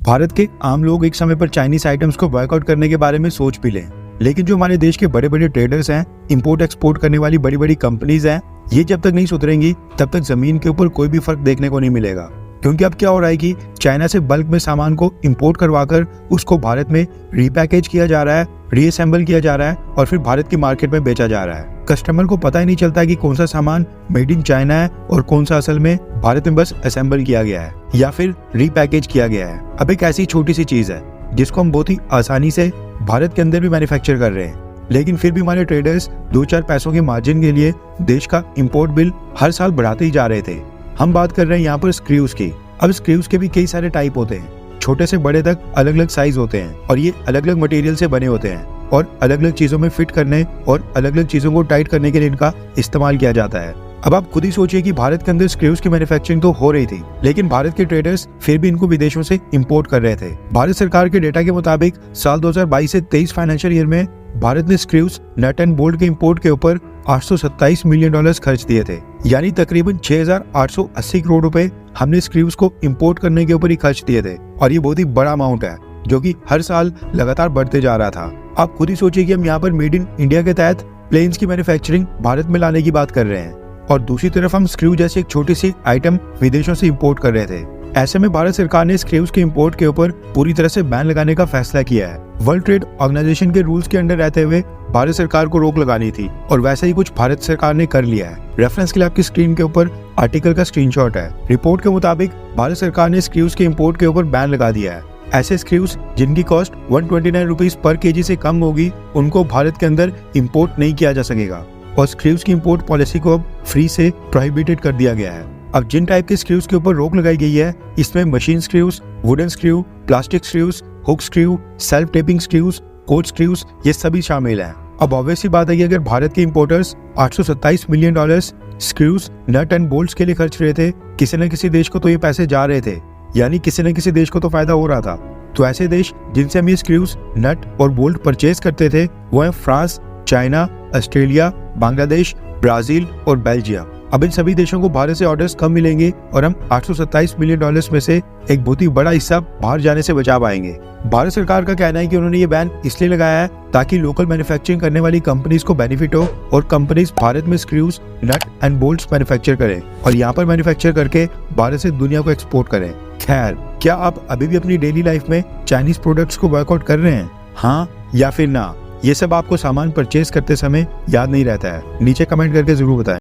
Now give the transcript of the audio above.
भारत के आम लोग एक समय पर चाइनीज आइटम्स को बॉयकॉट करने के बारे में सोच भी लें, लेकिन जो हमारे देश के बड़े बड़े ट्रेडर्स हैं, इंपोर्ट एक्सपोर्ट करने वाली बड़ी बड़ी कंपनीज हैं, ये जब तक नहीं सुधरेंगी तब तक जमीन के ऊपर कोई भी फर्क देखने को नहीं मिलेगा। क्योंकि अब क्या हो रहा है कि चाइना से बल्क में सामान को इंपोर्ट करवाकर उसको भारत में रीपैकेज किया जा रहा है, रीअसेंबल किया जा रहा है और फिर भारत की मार्केट में बेचा जा रहा है। कस्टमर को पता ही नहीं चलता कि कौन सा सामान मेड इन चाइना है और कौन सा असल में भारत में बस असेंबल किया गया है या फिर रीपैकेज किया गया है। अब एक ऐसी छोटी सी चीज है जिसको हम बहुत ही आसानी से भारत के अंदर भी मैन्युफैक्चर कर रहे हैं, लेकिन फिर भी हमारे ट्रेडर्स 2-4 पैसों के मार्जिन के लिए देश का इंपोर्ट बिल हर साल बढ़ाते ही जा रहे थे। हम बात कर रहे हैं यहाँ पर स्क्रूज की। अब स्क्रूज के भी कई सारे टाइप होते हैं, छोटे से बड़े तक अलग अलग साइज होते हैं और ये अलग अलग मटेरियल से बने होते हैं और अलग अलग चीजों में फिट करने और अलग अलग चीजों को टाइट करने के लिए इनका इस्तेमाल किया जाता है। अब आप खुद ही सोचिए कि भारत के अंदर स्क्रूज की मैन्युफैक्चरिंग तो हो रही थी, लेकिन भारत के ट्रेडर्स फिर भी इनको विदेशों से इंपोर्ट कर रहे थे। भारत सरकार के डेटा के मुताबिक साल 2022 से 23 फाइनेंशियल ईयर में भारत ने स्क्रूज, नट एंड बोल्ट के इंपोर्ट के ऊपर $827 मिलियन खर्च दिए थे, यानी तकरीबन 6,880 करोड़ रुपए हमने स्क्रूज को इंपोर्ट करने के ऊपर ही खर्च दिए थे। और ये बहुत ही बड़ा अमाउंट है जो कि हर साल लगातार बढ़ते जा रहा था। आप खुद ही सोचिए कि हम यहाँ पर मेड इन इंडिया के तहत प्लेन्स की मैन्युफैक्चरिंग भारत में लाने की बात कर रहे हैं और दूसरी तरफ हम स्क्रू जैसी एक छोटी सी आइटम विदेशों से इंपोर्ट कर रहे थे। ऐसे में भारत सरकार ने स्क्रूज के इंपोर्ट के ऊपर पूरी तरह से बैन लगाने का फैसला किया है। वर्ल्ड ट्रेड ऑर्गेनाइजेशन के रूल्स के अंडर रहते हुए भारत सरकार को रोक लगानी थी और वैसा ही कुछ भारत सरकार ने कर लिया है। रेफरेंस के लिए आपकी स्क्रीन के ऊपर आर्टिकल का स्क्रीनशॉट है। रिपोर्ट के मुताबिक भारत सरकार ने स्क्रूज के इंपोर्ट के ऊपर बैन लगा दिया है। ऐसे स्क्रूज जिनकी कॉस्ट 129 रुपीज पर केजी से कम होगी, उनको भारत के अंदर इंपोर्ट नहीं किया जा सकेगा और स्क्रूज की इंपोर्ट पॉलिसी को अब फ्री से प्रोहिबिटेड कर दिया गया है। अब जिन टाइप के स्क्रूज के ऊपर रोक लगाई गई है, इसमें machine screws, wooden screw, plastic screws, hook screw, self tapping screws, code screws, ये सभी शामिल हैं। अब ऑब्वियस सी बात है कि अगर भारत के importers $827 million screws, nut and bolts के लिए खर्च रहे थे, किसी न किसी देश को तो ये पैसे जा रहे थे, यानी किसी न किसी देश को तो फायदा हो रहा था। तो ऐसे देश जिनसे हम ये स्क्रूज, नट और बोल्ट परचेज करते थे वो है France, China, Australia, Bangladesh, Brazil और बेल्जियम। अब इन सभी देशों को भारत से ऑर्डर्स कम मिलेंगे और हम $827 मिलियन में से एक बहुत ही बड़ा हिस्सा बाहर जाने से बचा पाएंगे। भारत सरकार का कहना है कि उन्होंने ये बैन इसलिए लगाया है ताकि लोकल मैन्युफैक्चरिंग करने वाली कंपनीज को बेनिफिट हो और कंपनीज भारत में screws, nut and bolts manufacture करें और यहाँ पर मैन्युफैक्चर करके भारत से दुनिया को एक्सपोर्ट करें। खैर, क्या आप अभी भी अपनी डेली लाइफ में चाइनीज प्रोडक्ट्स को बॉयकॉट कर रहे हैं? हाँ या फिर ना? ये सब आपको सामान परचेज करते समय याद नहीं रहता है? नीचे कमेंट करके जरूर बताएं।